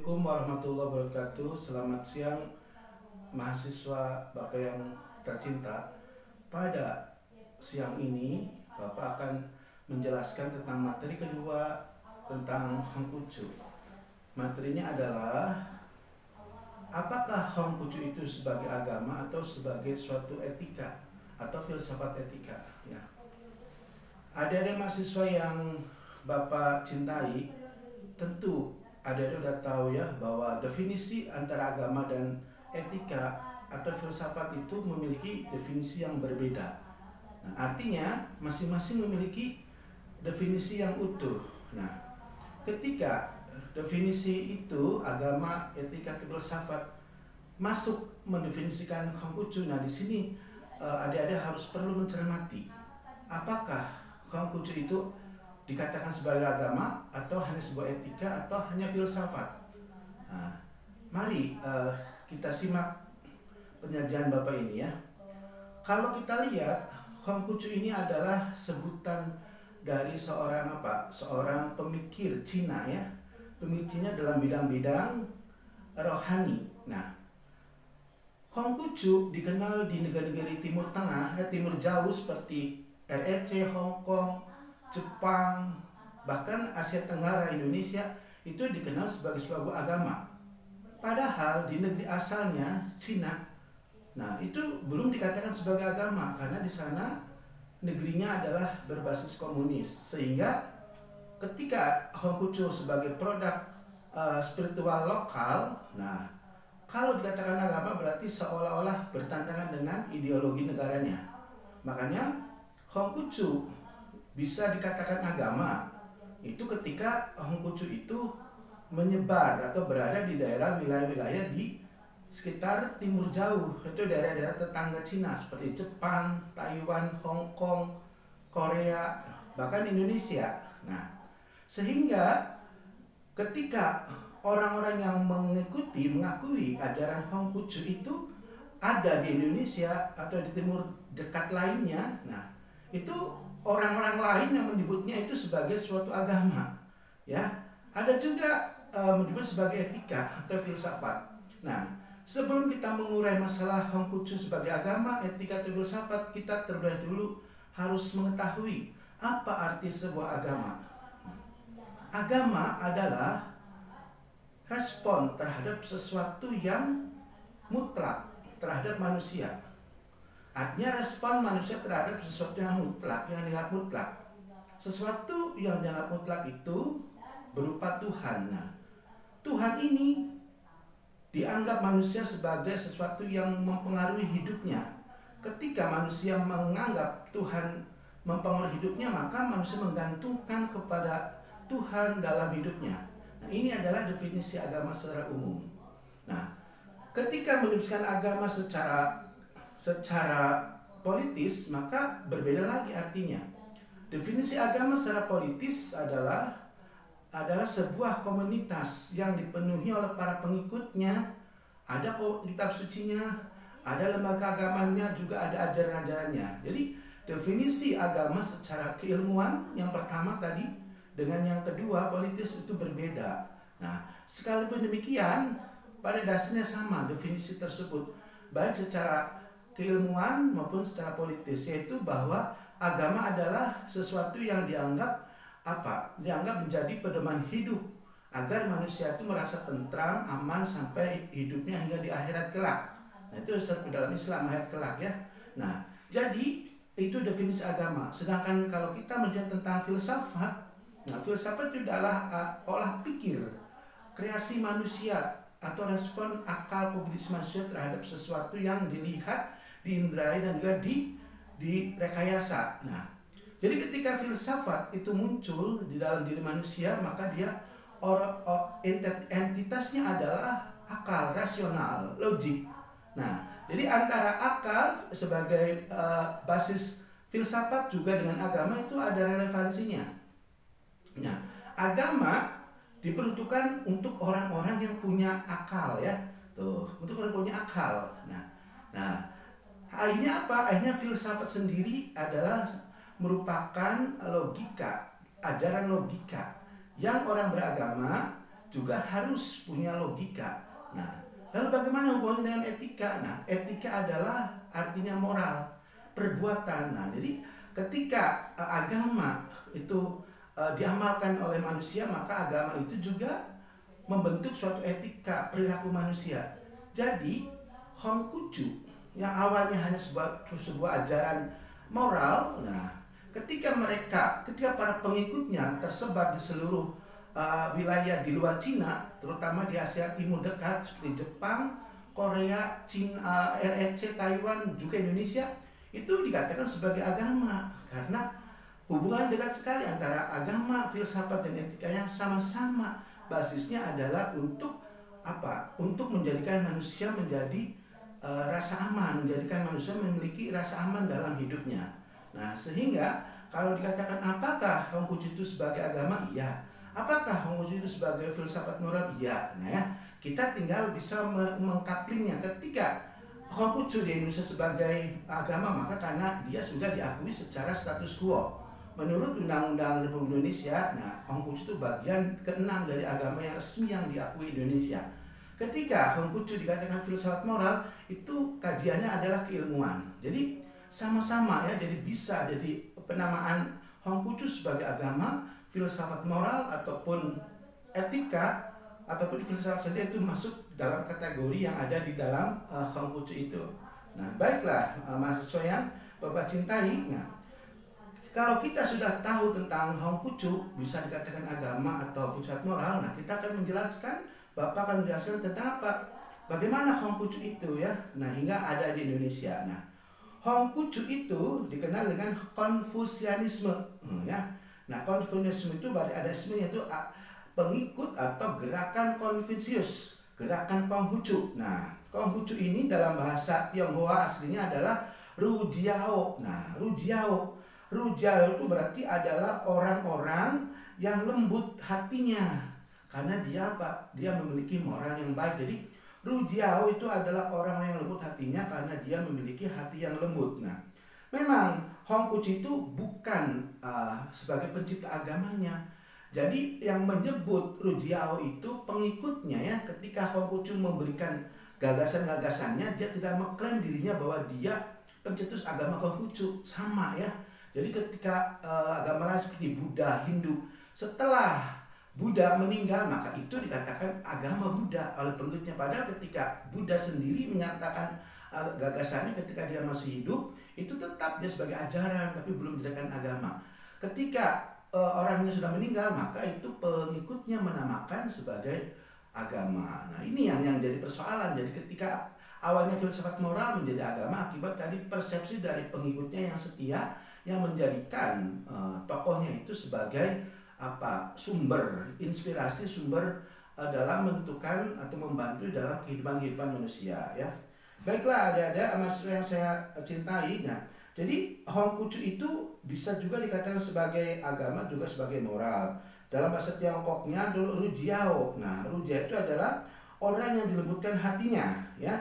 Assalamualaikum warahmatullahi wabarakatuh. Selamat siang mahasiswa Bapak yang tercinta. Pada siang ini Bapak akan menjelaskan tentang materi kedua tentang Hongkucu. Materinya adalah apakah Hongkucu itu sebagai agama atau sebagai suatu etika atau filsafat etika ya. Ada mahasiswa yang Bapak cintai, tentu ada udah tahu ya bahwa definisi antara agama dan etika atau filsafat itu memiliki definisi yang berbeda. Nah, artinya masing-masing memiliki definisi yang utuh. Nah, ketika definisi itu agama, etika, filsafat masuk mendefinisikan Hongkucu, nah di sini adik-adik harus perlu mencermati apakah Hongkucu itu dikatakan sebagai agama atau hanya sebuah etika atau hanya filsafat. Nah, mari kita simak penyajian Bapak ini ya. Kalau kita lihat, Hongkucu ini adalah sebutan dari seorang pemikir Cina ya. Pemikirnya dalam bidang-bidang rohani. Nah, Hongkucu dikenal di negara-negara Timur Tengah, Timur Jauh seperti RRC, Hong Kong, Jepang, bahkan Asia Tenggara, Indonesia itu dikenal sebagai sebuah agama. Padahal di negeri asalnya Cina, nah itu belum dikatakan sebagai agama karena di sana negerinya adalah berbasis komunis. Sehingga ketika Hongkucu sebagai produk spiritual lokal, nah kalau dikatakan agama berarti seolah-olah bertentangan dengan ideologi negaranya. Makanya Hongkucu bisa dikatakan agama itu ketika Hongkucu itu menyebar atau berada di daerah wilayah-wilayah di sekitar Timur Jauh, itu daerah-daerah tetangga Cina seperti Jepang, Taiwan, Hong Kong, Korea, bahkan Indonesia. Nah, sehingga ketika orang-orang yang mengakui ajaran Hongkucu itu ada di Indonesia atau di timur dekat lainnya, nah itu orang-orang lain yang menyebutnya itu sebagai suatu agama ya. Ada juga menyebut sebagai etika atau filsafat. Nah, sebelum kita mengurai masalah Hongkucu sebagai agama, etika atau filsafat, kita terlebih dahulu harus mengetahui apa arti sebuah agama. Agama adalah respon terhadap sesuatu yang mutlak terhadap manusia. Artinya respon manusia terhadap sesuatu yang mutlak, yang dianggap mutlak. Sesuatu yang dianggap mutlak itu berupa Tuhan. Nah, Tuhan ini dianggap manusia sebagai sesuatu yang mempengaruhi hidupnya. Ketika manusia menganggap Tuhan mempengaruhi hidupnya, maka manusia menggantungkan kepada Tuhan dalam hidupnya. Nah, ini adalah definisi agama secara umum. Nah, ketika mendefinisikan agama secara politis, maka berbeda lagi artinya. Definisi agama secara politis adalah sebuah komunitas yang dipenuhi oleh para pengikutnya, ada kitab sucinya, ada lembaga agamanya, juga ada ajaran-ajarannya. Jadi definisi agama secara keilmuan yang pertama tadi dengan yang kedua politis itu berbeda. Nah, sekalipun demikian pada dasarnya sama definisi tersebut, baik secara keilmuan maupun secara politis, yaitu bahwa agama adalah sesuatu yang dianggap menjadi pedoman hidup agar manusia itu merasa tentram, aman sampai hidupnya hingga di akhirat kelak. Nah, itu dalam Islam akhirat kelak ya. Nah, jadi itu definisi agama. Sedangkan kalau kita melihat tentang filsafat, nah filsafat itu adalah olah pikir, kreasi manusia atau respon akal kognitif manusia terhadap sesuatu yang dilihat, diindrai dan juga direkayasa. Nah, jadi ketika filsafat itu muncul di dalam diri manusia, maka dia entitasnya adalah akal, rasional, logik. Nah, jadi antara akal sebagai basis filsafat juga dengan agama itu ada relevansinya. Nah, agama diperuntukkan untuk orang-orang yang punya akal ya. Tuh, untuk orang punya akal. Nah, akhirnya apa? Akhirnya filsafat sendiri adalah merupakan logika, ajaran logika yang orang beragama juga harus punya logika. Nah, lalu bagaimana hubungannya dengan etika? Nah, etika adalah artinya moral, perbuatan. Nah, jadi ketika agama itu diamalkan oleh manusia, maka agama itu juga membentuk suatu etika perilaku manusia. Jadi Hongkucu yang awalnya hanya sebuah ajaran moral, nah ketika para pengikutnya tersebar di seluruh wilayah di luar Cina, terutama di Asia Timur dekat seperti Jepang, Korea, Cina, RRC, Taiwan, juga Indonesia, itu dikatakan sebagai agama karena hubungan dekat sekali antara agama, filsafat, dan etika yang sama-sama basisnya adalah untuk apa? Untuk menjadikan manusia menjadi rasa aman, menjadikan manusia memiliki rasa aman dalam hidupnya. Nah, sehingga kalau dikatakan apakah Hongkucu itu sebagai agama? Iya. Apakah Hongkucu itu sebagai filsafat moral? Iya. Nah ya, kita tinggal bisa mengkaplingnya. Ketika Hongkucu di Indonesia sebagai agama, maka karena dia sudah diakui secara status quo. Menurut Undang-Undang Republik Indonesia, nah Hongkucu itu bagian ke-6 dari agama yang resmi yang diakui Indonesia. Ketika Hongkucu dikatakan filsafat moral, itu kajiannya adalah keilmuan. Jadi sama-sama ya, jadi bisa jadi penamaan Hongkucu sebagai agama, filsafat moral ataupun etika ataupun filsafat saja itu masuk dalam kategori yang ada di dalam Hongkucu itu. Nah, baiklah mahasiswa yang Bapak cintai. Nah, kalau kita sudah tahu tentang Hongkucu, bisa dikatakan agama atau filsafat moral, nah kita akan menjelaskan, Bapak akan menjelaskan tentang apa? Bagaimana Hongkucu itu ya? Nah, hingga ada di Indonesia. Nah, Hongkucu itu dikenal dengan Konfusianisme, ya. Nah, Konfusianisme itu berarti ada ismenya itu pengikut atau gerakan Konfusius, gerakan Konghucu. Nah, Konghucu ini dalam bahasa Tionghoa aslinya adalah Rujiao. Nah, Rujiao itu berarti adalah orang-orang yang lembut hatinya. Karena dia apa? Dia memiliki moral yang baik. Jadi Rujiao itu adalah orang yang lembut hatinya karena dia memiliki hati yang lembut. Nah, memang Hongkucu itu bukan sebagai pencipta agamanya. Jadi yang menyebut Rujiao itu pengikutnya ya. Ketika Hongkucu memberikan gagasan-gagasannya, dia tidak mengklaim dirinya bahwa dia pencetus agama Konghucu. Sama ya. Jadi ketika agama lain seperti Buddha, Hindu, setelah Buddha meninggal, maka itu dikatakan agama Buddha oleh pengikutnya. Padahal ketika Buddha sendiri menyatakan gagasannya ketika dia masih hidup, itu tetap dia sebagai ajaran, tapi belum dijadikan agama. Ketika orangnya sudah meninggal, maka itu pengikutnya menamakan sebagai agama. Nah, ini yang jadi persoalan. Jadi ketika awalnya filsafat moral menjadi agama akibat tadi persepsi dari pengikutnya yang setia, yang menjadikan tokohnya itu sebagai sumber inspirasi, sumber dalam menentukan atau membantu dalam kehidupan manusia ya. Baiklah adik-adik mahasiswa yang saya cintai. Nah, jadi Hongkucu itu bisa juga dikatakan sebagai agama, juga sebagai moral. Dalam bahasa Tiongkoknya Rujiao. Nah, Rujiao itu adalah orang yang dilembutkan hatinya ya.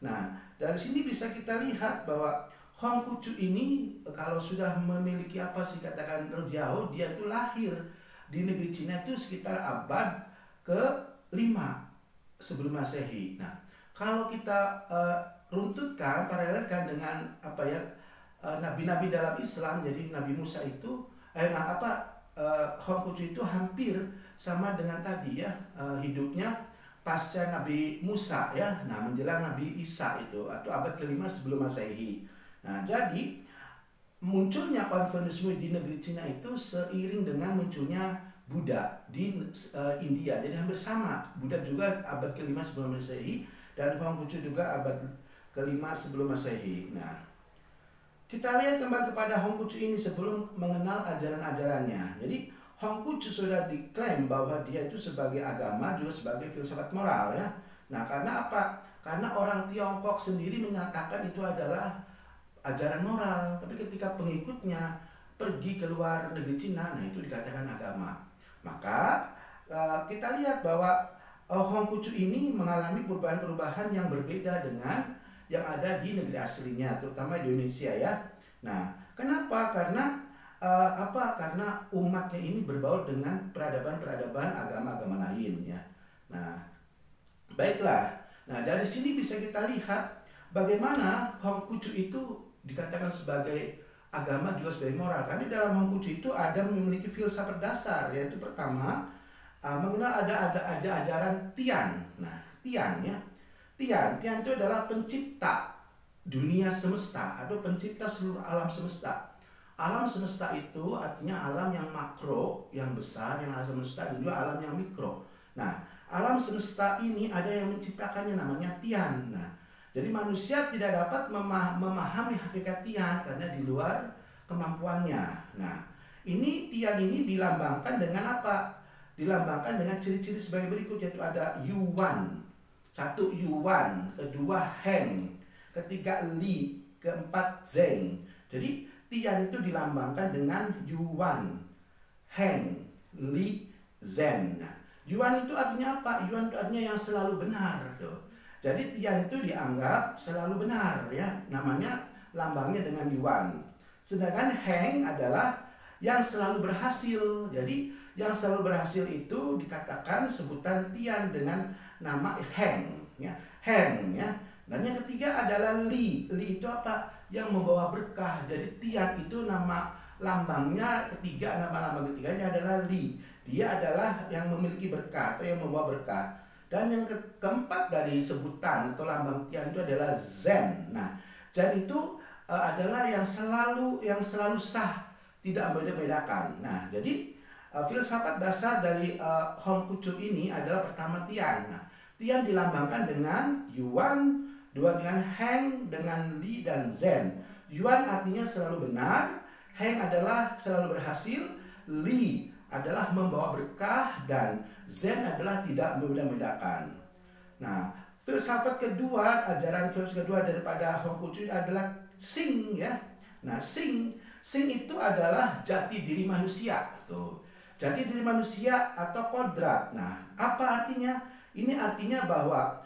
Nah, dari sini bisa kita lihat bahwa Hongkucu ini kalau sudah memiliki katakan Rujiao, dia itu lahir di negeri Cina itu sekitar abad ke-5 sebelum Masehi. Nah, kalau kita runtutkan, paralelkan dengan nabi-nabi dalam Islam, jadi Nabi Musa itu Hongkucu itu hampir sama dengan tadi ya, hidupnya pasca Nabi Musa ya. Nah, menjelang Nabi Isa itu atau abad ke-5 sebelum Masehi. Nah, jadi munculnya Konfusianisme di negeri Cina itu seiring dengan munculnya Buddha di India. Jadi hampir sama. Buddha juga abad ke-5 sebelum Masehi dan Hongkucu juga abad ke-5 sebelum Masehi. Nah, kita lihat kembali kepada Hongkucu ini sebelum mengenal ajaran-ajarannya. Jadi Hongkucu sudah diklaim bahwa dia itu sebagai agama, juga sebagai filsafat moral ya. Nah, karena apa? Karena orang Tiongkok sendiri menyatakan itu adalah ajaran moral, tapi ketika pengikutnya pergi keluar negeri Cina, nah itu dikatakan agama. Maka kita lihat bahwa Hongkucu ini mengalami perubahan-perubahan yang berbeda dengan yang ada di negeri aslinya, terutama di Indonesia ya. Nah, kenapa? Karena karena umatnya ini berbaur dengan peradaban-peradaban agama-agama lain ya. Nah, baiklah. Nah, dari sini bisa kita lihat bagaimana Konghucu itu dikatakan sebagai agama juga sebagai moral. Karena di dalam Konghucu itu ada memiliki filsafat dasar, yaitu pertama mengenal ada ajaran Tian. Nah, Tian ya. Tian itu adalah pencipta dunia semesta atau pencipta seluruh alam semesta. Alam semesta itu artinya alam yang makro, yang besar, yang alam semesta, dan juga alam yang mikro. Nah, alam semesta ini ada yang menciptakannya, namanya Tian. Nah, jadi manusia tidak dapat memahami hakikat Tian karena di luar kemampuannya. Nah, ini Tian ini dilambangkan dengan apa? Dilambangkan dengan ciri-ciri sebagai berikut, yaitu ada Yuan. Satu Yuan, kedua Heng, ketiga Li, keempat Zeng. Jadi Tian itu dilambangkan dengan Yuan, Heng, Li, Zen. Nah, Yuan itu artinya apa? Yuan itu artinya yang selalu benar. Jadi Tian itu dianggap selalu benar ya. Namanya lambangnya dengan Yuan. Sedangkan Heng adalah yang selalu berhasil. Jadi yang selalu berhasil itu dikatakan sebutan Tian dengan nama Heng ya. Heng ya. Dan yang ketiga adalah Li. Li itu apa? Yang membawa berkah. Jadi Tian itu nama lambangnya ketiga, nama lambang ketiganya adalah Li. Dia adalah yang memiliki berkah atau yang membawa berkah. Dan yang keempat dari sebutan atau lambang Tian itu adalah Zen. Nah, Zen itu adalah yang selalu sah, tidak berbeda-bedakan. Nah, jadi filsafat dasar dari Konghucu ini adalah pertama Tian. Nah, Tian dilambangkan dengan Yuan, dua dengan Heng, dengan Li dan Zen. Yuan artinya selalu benar, Heng adalah selalu berhasil, Li adalah membawa berkah, dan Zen adalah tidak membeda-bedakan. Nah, filsafat kedua, ajaran filsafat kedua daripada Konghucu adalah Xing ya. Nah, Xing itu adalah jati diri manusia. Tuh. Jati diri manusia atau kodrat. Nah, apa artinya? Ini artinya bahwa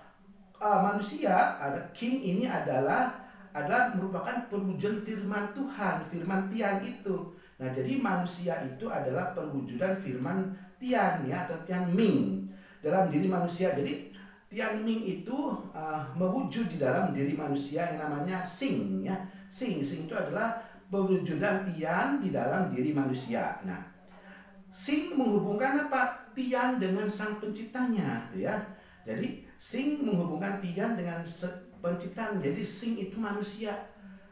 manusia, ada King ini adalah merupakan perwujudan firman Tuhan, firman Tian itu. Nah, jadi manusia itu adalah perwujudan firman Tian ya, atau Tian Ming dalam diri manusia. Jadi Tian Ming itu mewujud di dalam diri manusia yang namanya Xing ya. Xing itu adalah perwujudan Tian di dalam diri manusia. Nah, Xing menghubungkan apa? Tian dengan sang penciptanya ya. Jadi Xing menghubungkan Tian dengan penciptaan. Jadi Xing itu manusia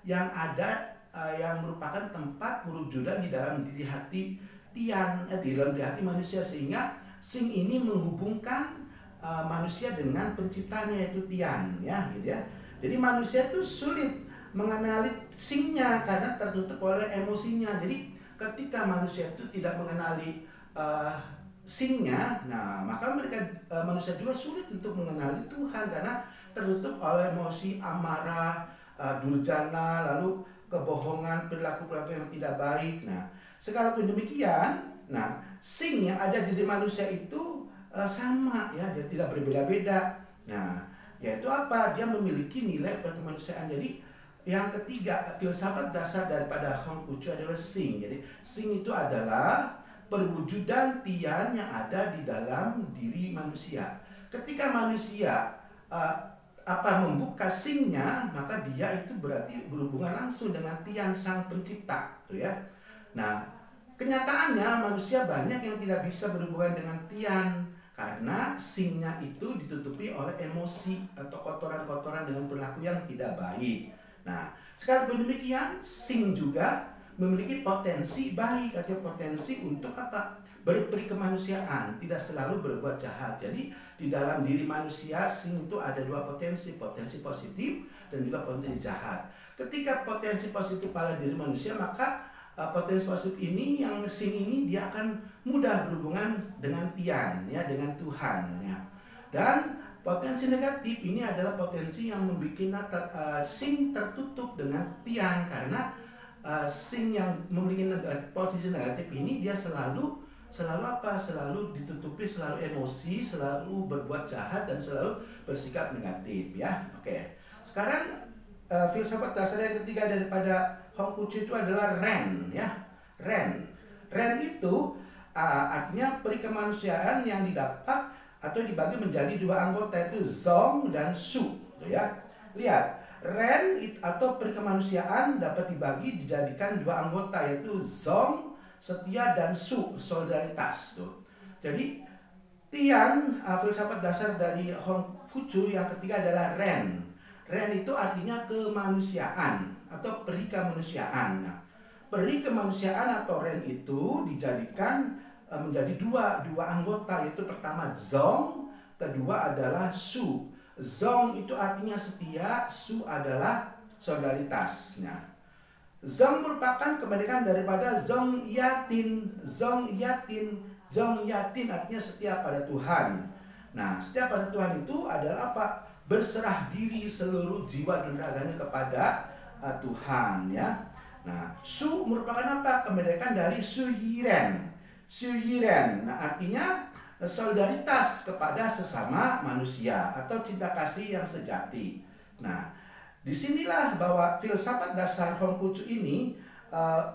yang ada, yang merupakan tempat perwujudan di dalam diri hati Tian, di dalam diri hati manusia. Sehingga Xing ini menghubungkan manusia dengan penciptanya, yaitu Tian ya, gitu ya. Jadi manusia itu sulit mengenali Xingnya karena tertutup oleh emosinya. Jadi ketika manusia itu tidak mengenali Xingnya, nah maka manusia juga sulit untuk mengenali Tuhan karena tertutup oleh emosi amarah, durjana, lalu kebohongan, perilaku-perilaku yang tidak baik. Nah, sekalipun demikian, nah Xing yang ada di diri manusia itu sama ya, dia tidak berbeda-beda. Nah, yaitu apa? Dia memiliki nilai kemanusiaan. Jadi yang ketiga, filsafat dasar daripada Konghucu adalah Xing. Jadi Xing itu adalah perwujudan Tian yang ada di dalam diri manusia. Ketika manusia membuka Xingnya, maka dia itu berarti berhubungan langsung dengan Tian sang pencipta, gitu ya. Nah, kenyataannya manusia banyak yang tidak bisa berhubungan dengan Tian karena Xingnya itu ditutupi oleh emosi atau kotoran-kotoran dengan perilaku yang tidak baik. Nah, sekalipun demikian, Xing juga memiliki potensi baik atau potensi untuk apa? Berperi kemanusiaan, tidak selalu berbuat jahat. Jadi di dalam diri manusia Xing itu ada dua potensi, potensi positif dan juga potensi jahat. Ketika potensi positif pada diri manusia, maka potensi positif ini yang Xing ini dia akan mudah berhubungan dengan Tian ya, dengan Tuhan ya. Dan potensi negatif ini adalah potensi yang membuat Xing tertutup dengan Tian karena Xing yang memiliki posisi negatif ini dia selalu apa? Selalu ditutupi, selalu emosi, selalu berbuat jahat dan selalu bersikap negatif ya. Oke. Sekarang filsafat dasar yang ketiga daripada Konghucu itu adalah Ren ya. Ren itu artinya peri kemanusiaan yang didapat atau dibagi menjadi dua anggota, yaitu Zong dan Su, ya. Lihat, Ren atau perikemanusiaan dapat dibagi dijadikan dua anggota, yaitu Zong setia dan Su solidaritas tuh. Jadi Tian, filsafat dasar dari Hongfucu yang ketiga adalah Ren. Ren itu artinya kemanusiaan atau peri kemanusiaan. Nah, peri kemanusiaan atau Ren itu dijadikan menjadi dua anggota, yaitu pertama Zong, kedua adalah Su. Zong itu artinya setia, Su adalah solidaritas. Nah, Zong merupakan kemerdekaan daripada Zong Yatin. Zong Yatin artinya setia pada Tuhan. Nah, setia pada Tuhan itu adalah apa? Berserah diri seluruh jiwa dan raganya kepada Tuhan, ya. Nah, Su merupakan apa? Kemerdekaan dari Su Yiren. Nah, artinya solidaritas kepada sesama manusia atau cinta kasih yang sejati. Nah, disinilah bahwa filsafat dasar Hongfucu ini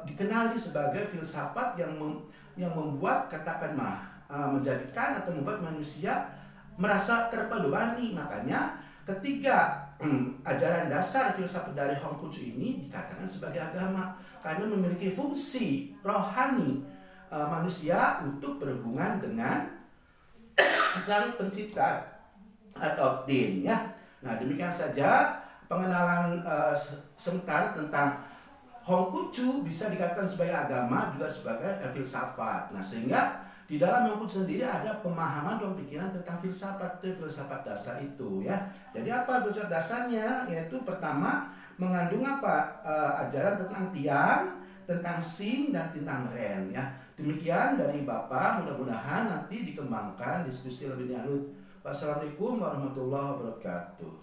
dikenali sebagai filsafat yang membuat menjadikan atau membuat manusia merasa terbebani. Makanya ketiga ajaran dasar filsafat dari Hongfucu ini dikatakan sebagai agama karena memiliki fungsi rohani manusia untuk berhubungan dengan sang pencipta atau Din, ya. Nah, demikian saja pengenalan sementara tentang Hongfucu, bisa dikatakan sebagai agama juga sebagai filsafat. Nah, sehingga di dalam Hongfucu sendiri ada pemahaman dan pikiran tentang filsafat, itu filsafat dasar itu, ya. Jadi apa filsafat dasarnya? Yaitu pertama mengandung apa? Ajaran tentang Tian, tentang Xing dan tentang Ren, ya. Demikian dari Bapak, mudah-mudahan nanti dikembangkan diskusi lebih lanjut. Wassalamualaikum warahmatullahi wabarakatuh.